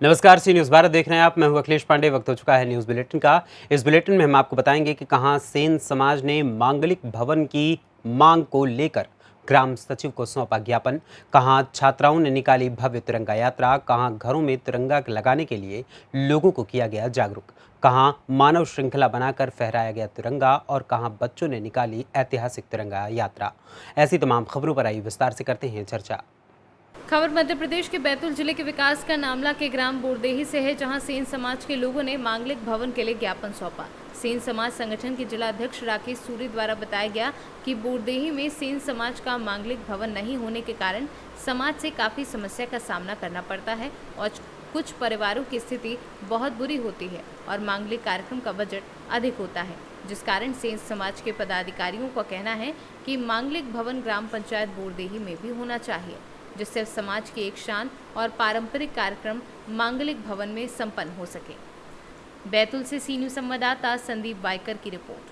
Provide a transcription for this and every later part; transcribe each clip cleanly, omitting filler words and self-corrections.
नमस्कार, सी न्यूज़ भारत देख रहे हैं आप। मैं हूं अखिलेश पांडे। वक्त हो चुका है न्यूज़ बुलेटिन का। इस बुलेटिन में हम आपको बताएंगे कि कहां सेन समाज ने मांगलिक भवन की मांग को लेकर ग्राम सचिव को सौंपा ज्ञापन, कहां छात्राओं ने निकाली भव्य तिरंगा यात्रा, कहां घरों में तिरंगा लगाने के लिए लोगों को किया गया जागरूक, कहां मानव श्रृंखला बनाकर फहराया गया तिरंगा और कहां बच्चों ने निकाली ऐतिहासिक तिरंगा यात्रा। ऐसी तमाम खबरों पर आई विस्तार से करते हैं चर्चा। खबर मध्य प्रदेश के बैतूल जिले के विकास का नामला के ग्राम बोरदेही से है, जहां सेन समाज के लोगों ने मांगलिक भवन के लिए ज्ञापन सौंपा। सेन समाज संगठन के जिला अध्यक्ष राकेश सूरी द्वारा बताया गया कि बोरदेही में सेन समाज का मांगलिक भवन नहीं होने के कारण समाज से काफी समस्या का सामना करना पड़ता है और कुछ परिवारों की स्थिति बहुत बुरी होती है और मांगलिक कार्यक्रम का बजट अधिक होता है, जिस कारण सेन समाज के पदाधिकारियों का कहना है कि मांगलिक भवन ग्राम पंचायत बोरदेही में भी होना चाहिए, जिससे समाज के एक शान और पारंपरिक कार्यक्रम मांगलिक भवन में संपन्न हो सके। बैतूल से सी न्यूज़ संवाददाता संदीप बाइकर की रिपोर्ट।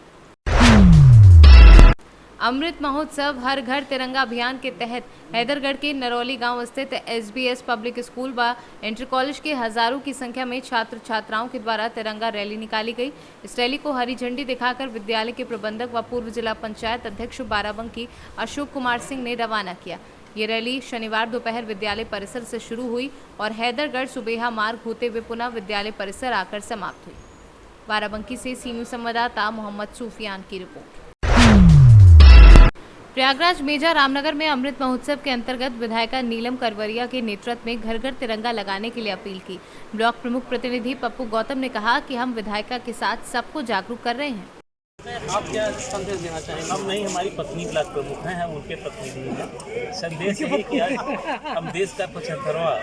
अमृत महोत्सव हर घर तिरंगा अभियान के तहत हैदरगढ़ के नरौली गांव स्थित SBS पब्लिक स्कूल व इंटर कॉलेज के हजारों की संख्या में छात्र छात्राओं के द्वारा तिरंगा रैली निकाली गई। इस रैली को हरी झंडी दिखाकर विद्यालय के प्रबंधक व पूर्व जिला पंचायत अध्यक्ष बाराबंकी अशोक कुमार सिंह ने रवाना किया। ये रैली शनिवार दोपहर विद्यालय परिसर से शुरू हुई और हैदरगढ़ सुबेहा मार्ग होते हुए पुनः विद्यालय परिसर आकर समाप्त हुई। बाराबंकी से सी न्यूज़ संवाददाता मोहम्मद सूफियान की रिपोर्ट। प्रयागराज मेजा रामनगर में अमृत महोत्सव के अंतर्गत विधायिका नीलम करवरिया के नेतृत्व में घर घर तिरंगा लगाने के लिए अपील की। ब्लॉक प्रमुख प्रतिनिधि पप्पू गौतम ने कहा कि हम विधायिका के साथ सबको जागरूक कर रहे हैं। आप क्या संदेश देना चाहेंगे? हम नहीं, हमारी पत्नी ब्लॉक प्रमुख हैं, हम उनके प्रतिनिधि हैं। संदेश है कि आज हम देश का 75वां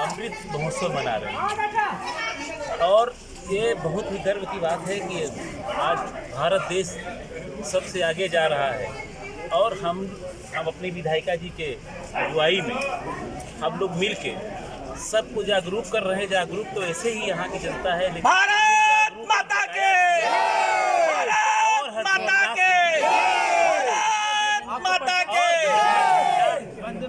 अमृत महोत्सव मना रहे हैं और ये बहुत ही गर्व की बात है कि आज भारत देश सबसे आगे जा रहा है और हम अपनी विधायिका जी के अगुवाई में हम लोग मिल के सबको जागरूक कर रहे हैं। जागरूक तो ऐसे ही यहाँ की जनता है, लेकिन भारत माता के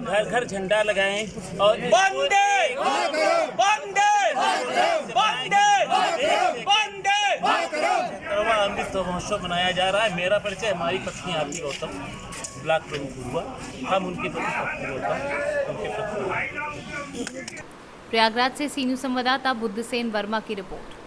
घर घर झंडा लगाएं और वंदे वंदे वंदे वंदे अमृत महोत्सव मनाया जा रहा है। मेरा परिचय हमारी पत्नी आरती गौतम ब्लॉक प्रमुख हुआ, हम उनके प्रयागराज से सी न्यूज़ संवाददाता बुद्धसेन वर्मा की रिपोर्ट।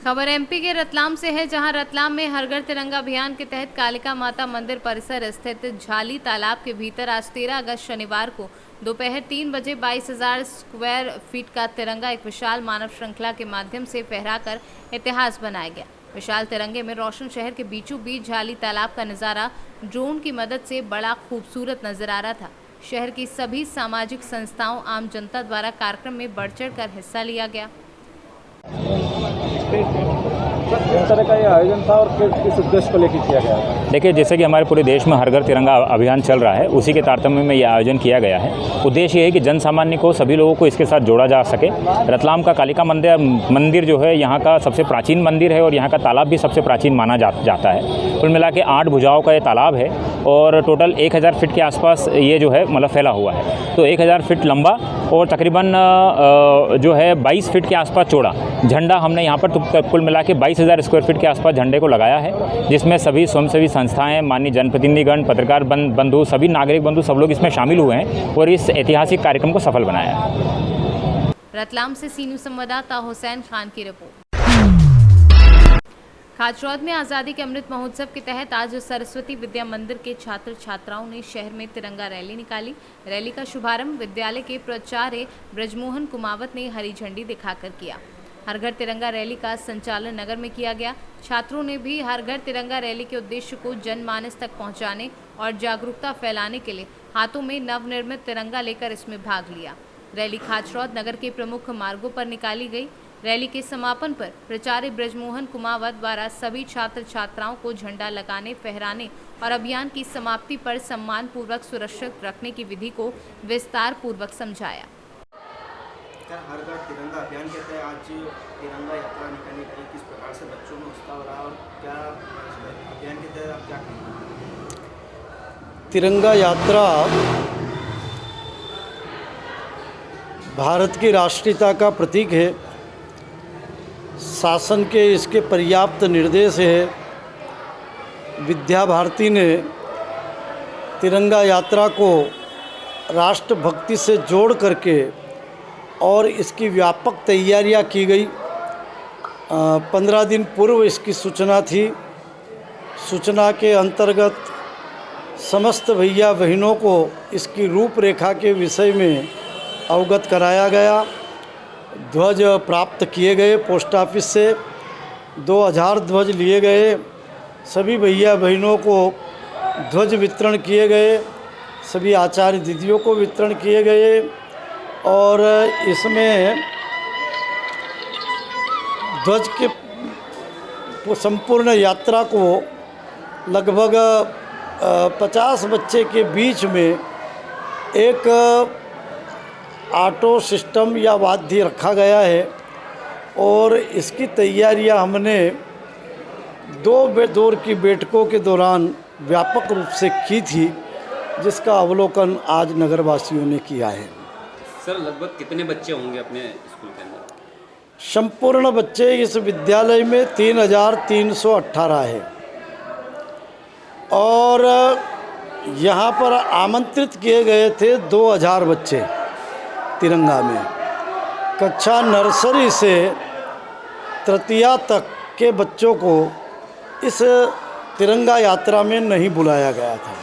खबर MP के रतलाम से है, जहां रतलाम में हर घर तिरंगा अभियान के तहत कालिका माता मंदिर परिसर स्थित झाली तालाब के भीतर आज 13 अगस्त शनिवार को दोपहर 3 बजे 22,000 स्क्वायर फीट का तिरंगा एक विशाल मानव श्रृंखला के माध्यम से फहराकर इतिहास बनाया गया। विशाल तिरंगे में रोशन शहर के बीचों बीच झाली तालाब का नज़ारा ड्रोन की मदद से बड़ा खूबसूरत नजर आ रहा था। शहर की सभी सामाजिक संस्थाओं, आम जनता द्वारा कार्यक्रम में बढ़ चढ़ कर हिस्सा लिया गया। किस तरह का ये आयोजन था और किस उद्देश्य को लेकर किया गया? देखिए, जैसे कि हमारे पूरे देश में हर घर तिरंगा अभियान चल रहा है, उसी के तारतम्य में ये आयोजन किया गया है। उद्देश्य ये है कि जन सामान्य को, सभी लोगों को इसके साथ जोड़ा जा सके। रतलाम का कालिका मंदिर जो है यहाँ का सबसे प्राचीन मंदिर है और यहाँ का तालाब भी सबसे प्राचीन माना जाता है। कुल मिला के 8 भुजाओं का ये तालाब है और टोटल 1000 फीट के आसपास ये जो है मतलब फैला हुआ है। तो 1000 फीट लंबा और तकरीबन जो है 22 फीट के आसपास चौड़ा झंडा हमने यहाँ पर कुल मिला के 22,000 स्क्वायर फीट के आसपास झंडे को लगाया है, जिसमें सभी स्वयंसेवी संस्थाएं, माननीय जनप्रतिनिधिगण, पत्रकार बंधु, सभी नागरिक बंधु सब लोग इसमें शामिल हुए हैं और इस ऐतिहासिक कार्यक्रम को सफल बनाया है। रतलाम से सी न्यूज़ संवाददाता हुसैन खान की रिपोर्ट। खाचरौद में आज़ादी के अमृत महोत्सव के तहत आज सरस्वती विद्या मंदिर के छात्र छात्राओं ने शहर में तिरंगा रैली निकाली। रैली का शुभारंभ विद्यालय के प्राचार्य ब्रजमोहन कुमावत ने हरी झंडी दिखाकर किया। हर घर तिरंगा रैली का संचालन नगर में किया गया। छात्रों ने भी हर घर तिरंगा रैली के उद्देश्य को जनमानस तक पहुंचाने और जागरूकता फैलाने के लिए हाथों में नवनिर्मित तिरंगा लेकर इसमें भाग लिया। रैली खाचरौद नगर के प्रमुख मार्गों पर निकाली गई। रैली के समापन पर प्राचार्य ब्रजमोहन कुमावत द्वारा सभी छात्र छात्राओं को झंडा लगाने, फहराने और अभियान की समाप्ति पर सम्मान पूर्वक सुरक्षित रखने की विधि को विस्तार पूर्वक समझाया। हर घर तिरंगा अभियान के तहत आज तिरंगा यात्रा निकालने के लिए किस प्रकार से बच्चों में उत्साह हो रहा है और क्या अभियान के तहत आप क्या करेंगे? तिरंगा यात्रा भारत की राष्ट्रीयता का प्रतीक है। शासन के इसके पर्याप्त निर्देश है। विद्या भारती ने तिरंगा यात्रा को राष्ट्रभक्ति से जोड़ करके और इसकी व्यापक तैयारियां की गई। 15 दिन पूर्व इसकी सूचना थी। सूचना के अंतर्गत समस्त भैया बहनों को इसकी रूपरेखा के विषय में अवगत कराया गया। ध्वज प्राप्त किए गए पोस्ट ऑफिस से, 2000 ध्वज लिए गए। सभी भैया बहनों को ध्वज वितरण किए गए। सभी आचार्य दीदियों को वितरण किए गए और इसमें ध्वज के संपूर्ण यात्रा को लगभग 50 बच्चे के बीच में एक ऑटो सिस्टम या वाद्य रखा गया है और इसकी तैयारियां हमने 2 दौर की बैठकों के दौरान व्यापक रूप से की थी, जिसका अवलोकन आज नगरवासियों ने किया है। सर, लगभग कितने बच्चे होंगे अपने स्कूल के अंदर? संपूर्ण बच्चे इस विद्यालय में 3318 है और यहाँ पर आमंत्रित किए गए थे 2000 बच्चे तिरंगा में। कक्षा नर्सरी से तृतीया तक के बच्चों को इस तिरंगा यात्रा में नहीं बुलाया गया था।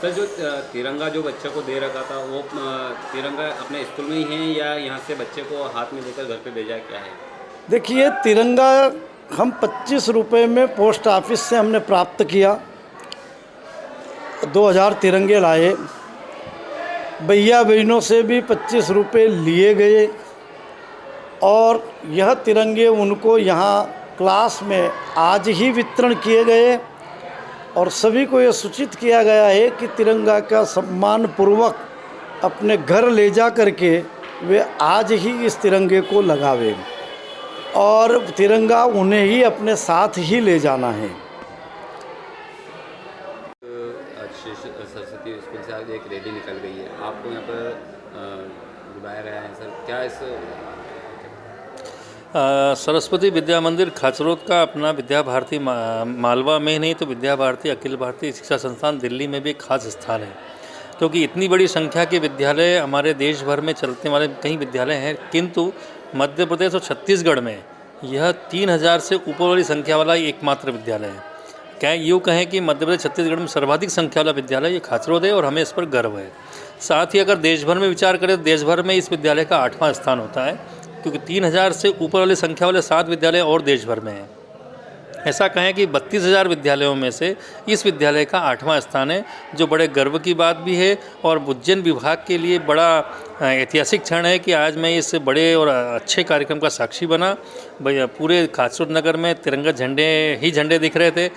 सर, जो तिरंगा जो बच्चे को दे रखा था वो तिरंगा अपने स्कूल में ही है या यहाँ से बच्चे को हाथ में देकर घर पे भेजा, क्या है? देखिए, तिरंगा हम 25 रुपये में पोस्ट ऑफिस से हमने प्राप्त किया। 2000 तिरंगे लाए। भैया बहनों से भी 25 रुपये लिए गए और यह तिरंगे उनको यहाँ क्लास में आज ही वितरण किए गए और सभी को यह सूचित किया गया है कि तिरंगा का सम्मानपूर्वक अपने घर ले जा करके वे आज ही इस तिरंगे को लगावें और तिरंगा उन्हें ही अपने साथ ही ले जाना है। सरस्वती स्कूल से आज एक रैली निकल गई है, आपको यहाँ पर बुलाया गया है सर, क्या इस सरस्वती विद्या मंदिर खाचरोद का अपना विद्या भारती मालवा में ही नहीं तो विद्या भारती अखिल भारतीय शिक्षा संस्थान दिल्ली में भी एक खास स्थान है, क्योंकि इतनी बड़ी संख्या के विद्यालय हमारे देश भर में चलने वाले कई विद्यालय हैं, किंतु मध्य प्रदेश और छत्तीसगढ़ में यह 3000 से ऊपर वाली संख्या वाला एकमात्र विद्यालय है। क्या यूँ कहें कि मध्य प्रदेश छत्तीसगढ़ में सर्वाधिक संख्या वाला विद्यालय ये खाचरोद है और हमें इस पर गर्व है। साथ ही अगर देश भर में विचार करें तो देश भर में इस विद्यालय का 8वां स्थान होता है, क्योंकि 3000 से ऊपर वाली संख्या वाले 7 विद्यालय और देश भर में हैं। ऐसा कहें कि 32,000 विद्यालयों में से इस विद्यालय का 8वां स्थान है, जो बड़े गर्व की बात भी है और उज्जैन विभाग के लिए बड़ा ऐतिहासिक क्षण है कि आज मैं इस बड़े और अच्छे कार्यक्रम का साक्षी बना। भैया पूरे खाचरोद नगर में तिरंगा झंडे दिख रहे थे,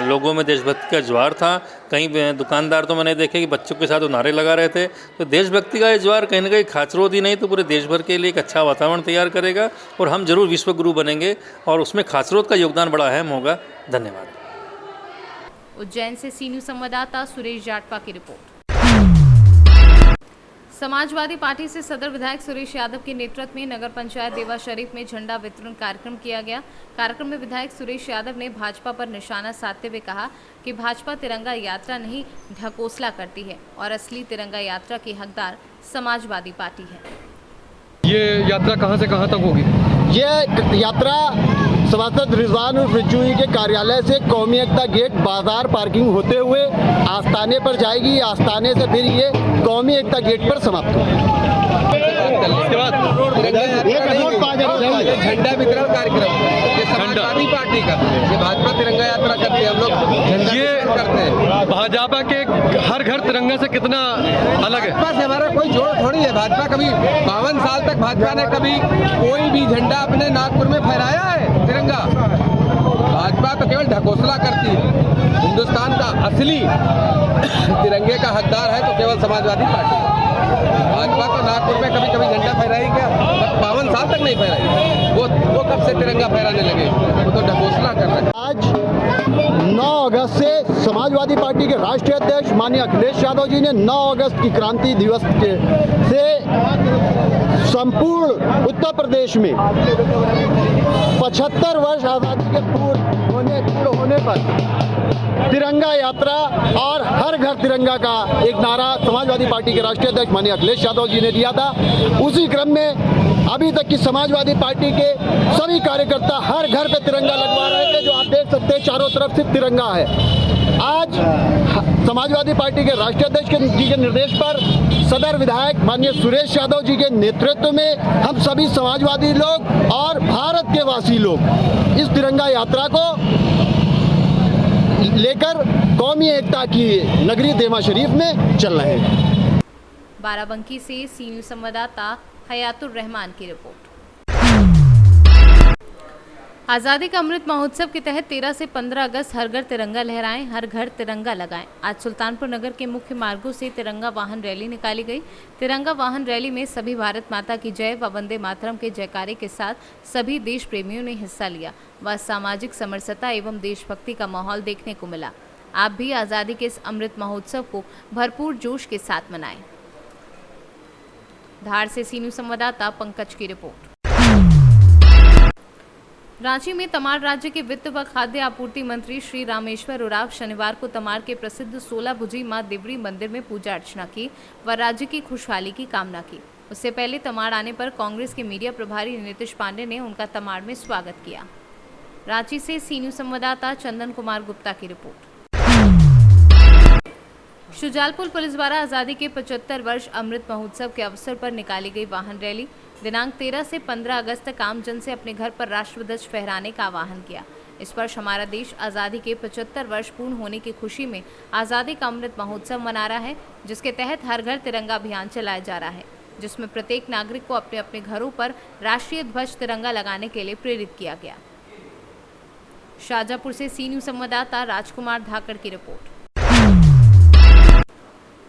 लोगों में देशभक्ति का ज्वार था। कई दुकानदार तो मैंने देखे कि बच्चों के साथ वो नारे लगा रहे थे। तो देशभक्ति का ये ज्वार कहीं ना कहीं खाचरोद ही नहीं तो पूरे देश भर के लिए एक अच्छा वातावरण तैयार करेगा और हम जरूर विश्वगुरु बनेंगे और उसमें खाचरोद का योगदान बड़ा अहम होगा। धन्यवाद। उज्जैन से सी न्यूज़ संवाददाता सुरेश जाटपा की रिपोर्ट। समाजवादी पार्टी से सदर विधायक सुरेश यादव के नेतृत्व में नगर पंचायत देवा शरीफ में झंडा वितरण कार्यक्रम किया गया। कार्यक्रम में विधायक सुरेश यादव ने भाजपा पर निशाना साधते हुए कहा कि भाजपा तिरंगा यात्रा नहीं ढकोसला करती है और असली तिरंगा यात्रा की हकदार समाजवादी पार्टी है। ये यात्रा कहां से कहां तक होगी? ये यात्रा सभासद रिजवान रिजवी के कार्यालय से कौमी एकता गेट बाजार पार्किंग होते हुए आस्थाने पर जाएगी। आस्थाने से फिर ये कौमी एकता गेट पर समाप्त होगी। झंडा वितरण कार्यक्रम ये समाजवादी पार्टी का, ये भाजपा तिरंगा यात्रा करते हैं, हम लोग ये करते हैं। भाजपा के हर घर तिरंगा से कितना अलग है? भाजपा से हमारा कोई जोड़ थोड़ी है। भाजपा कभी 52 साल तक भाजपा ने कभी कोई भी झंडा अपने नागपुर में फहराया है तिरंगा? भाजपा तो केवल ढकोसला करती है। हिंदुस्तान का असली तिरंगे का हकदार है तो केवल समाजवादी पार्टी। भाजपा तो नागपुर में कभी कभी झंडा फहराई क्या? 52 साल तक नहीं फहराई। वो कब से तिरंगा फहराने लगे? वो तो ढकोसला कर रहे हैं। आज 9 अगस्त से समाजवादी पार्टी के राष्ट्रीय अध्यक्ष माननीय अखिलेश यादव जी ने 9 अगस्त की क्रांति दिवस से संपूर्ण उत्तर प्रदेश में 75 वर्ष आज़ादी के पूर्ण होने पर तिरंगा यात्रा और हर घर तिरंगा का एक नारा समाजवादी पार्टी के राष्ट्रीय अध्यक्ष माननीय अखिलेश यादव जी ने दिया था। उसी क्रम में अभी तक की समाजवादी पार्टी के सभी कार्यकर्ता हर घर पे तिरंगा लगवा रहे थे, जो आप देख सकते हैं चारों तरफ से तिरंगा है। आज समाजवादी पार्टी के राष्ट्रीय अध्यक्ष जी के निर्देश पर सदर विधायक माननीय सुरेश यादव जी के नेतृत्व में हम सभी समाजवादी लोग और भारत के वासी लोग इस तिरंगा यात्रा को लेकर कौमी एकता की नगरी देमा शरीफ में चल रहे हैं। बाराबंकी से सी न्यूज़ संवाददाता हयातुर रहमान की रिपोर्ट। आज़ादी का अमृत महोत्सव के तहत 13 से 15 अगस्त हर घर तिरंगा लहराएं, हर घर तिरंगा लगाएं। आज सुल्तानपुर नगर के मुख्य मार्गों से तिरंगा वाहन रैली निकाली गई। तिरंगा वाहन रैली में सभी भारत माता की जय व वंदे मातरम के जयकारे के साथ सभी देश प्रेमियों ने हिस्सा लिया व सामाजिक समरसता एवं देशभक्ति का माहौल देखने को मिला। आप भी आज़ादी के इस अमृत महोत्सव को भरपूर जोश के साथ मनाएं। धार से सी न्यूज़ संवाददाता पंकज की रिपोर्ट। रांची में तमाड़ राज्य के वित्त व खाद्य आपूर्ति मंत्री श्री रामेश्वर उरांव शनिवार को तमाड़ के प्रसिद्ध 16 भुजी मां देवरी मंदिर में पूजा अर्चना की व राज्य की खुशहाली की कामना की। उससे पहले तमाड़ आने पर कांग्रेस के मीडिया प्रभारी नीतीश पांडे ने उनका तमाड़ में स्वागत किया। रांची से सी न्यूज़ संवाददाता चंदन कुमार गुप्ता की रिपोर्ट। शुजालपुर पुलिस द्वारा आज़ादी के 75 वर्ष अमृत महोत्सव के अवसर पर निकाली गई वाहन रैली दिनांक 13 से 15 अगस्त तक आमजन से अपने घर पर राष्ट्रध्वज फहराने का आह्वान किया। इस वर्ष हमारा देश आज़ादी के 75 वर्ष पूर्ण होने की खुशी में आज़ादी का अमृत महोत्सव मना रहा है, जिसके तहत हर घर तिरंगा अभियान चलाया जा रहा है, जिसमें प्रत्येक नागरिक को अपने अपने घरों पर राष्ट्रीय ध्वज तिरंगा लगाने के लिए प्रेरित किया गया। शाहजहांपुर से सी न्यूज़ संवाददाता राजकुमार धाकड़ की रिपोर्ट।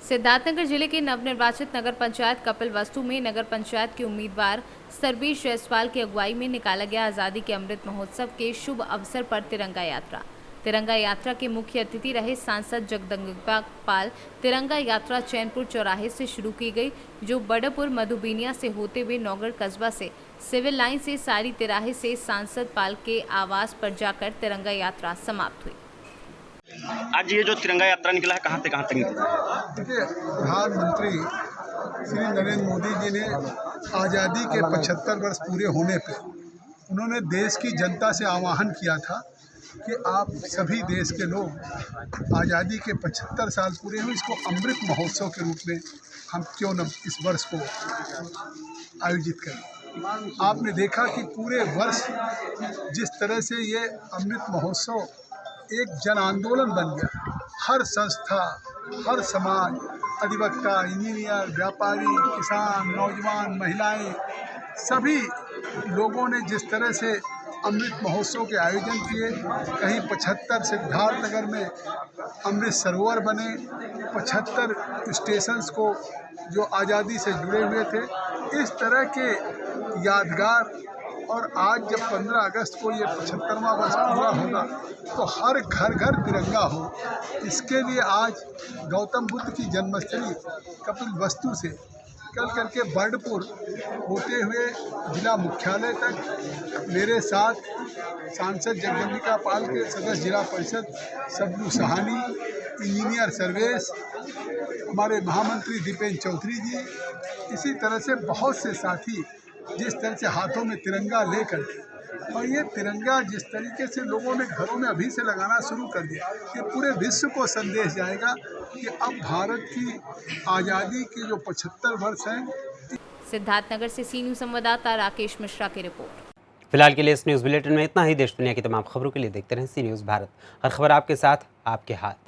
सिद्धार्थनगर जिले के नवनिर्वाचित नगर पंचायत कपिल वस्तु में नगर पंचायत के उम्मीदवार सर्वेश जायसवाल की अगुवाई में निकाला गया आज़ादी के अमृत महोत्सव के शुभ अवसर पर तिरंगा यात्रा। तिरंगा यात्रा के मुख्य अतिथि रहे सांसद जगदम्बिका पाल। तिरंगा यात्रा चैनपुर चौराहे से शुरू की गई, जो बड़पुर मधुबीनिया से होते हुए नौगढ़ कस्बा से सिविल लाइन से सारी तिराहे से सांसद पाल के आवास पर जाकर तिरंगा यात्रा समाप्त हुई। आज ये जो तिरंगा यात्रा निकला है, कहाँ तक निकला है? देखिए, प्रधानमंत्री श्री नरेंद्र मोदी जी ने आज़ादी के 75 वर्ष पूरे होने पर उन्होंने देश की जनता से आह्वान किया था कि आप सभी देश के लोग आज़ादी के 75 साल पूरे हुए, इसको अमृत महोत्सव के रूप में हम क्यों न इस वर्ष को आयोजित करें। आपने देखा कि पूरे वर्ष जिस तरह से ये अमृत महोत्सव एक जन आंदोलन बन गया, हर संस्था, हर समाज, अधिवक्ता, इंजीनियर, व्यापारी, किसान, नौजवान, महिलाएं, सभी लोगों ने जिस तरह से अमृत महोत्सव के आयोजन किए, कहीं 75 सिद्धार्थनगर में अमृत सरोवर बने, 75 स्टेशंस को जो आज़ादी से जुड़े हुए थे, इस तरह के यादगार। और आज जब 15 अगस्त को ये 75वां वर्ष पूरा होगा तो हर घर तिरंगा हो, इसके लिए आज गौतम बुद्ध की जन्मस्थली कपिल वस्तु से कल करके बर्डपुर होते हुए जिला मुख्यालय तक मेरे साथ सांसद जगदम्बिका पाल के सदस्य जिला परिषद सबलू सहानी, इंजीनियर सर्वेश, हमारे महामंत्री दीपेंद्र चौधरी जी, इसी तरह से बहुत से साथी जिस तरह से हाथों में तिरंगा लेकर के, और ये तिरंगा जिस तरीके से लोगों ने घरों में अभी से लगाना शुरू कर दिया, ये पूरे विश्व को संदेश जाएगा कि अब भारत की आज़ादी के जो 75 वर्ष हैं। सिद्धार्थनगर से सी न्यूज़ संवाददाता राकेश मिश्रा की रिपोर्ट। फिलहाल के लिए इस न्यूज़ बुलेटिन में इतना ही। देश दुनिया की तमाम खबरों के लिए देखते रहें सी न्यूज़ भारत। हर खबर आपके साथ, आपके हाथ।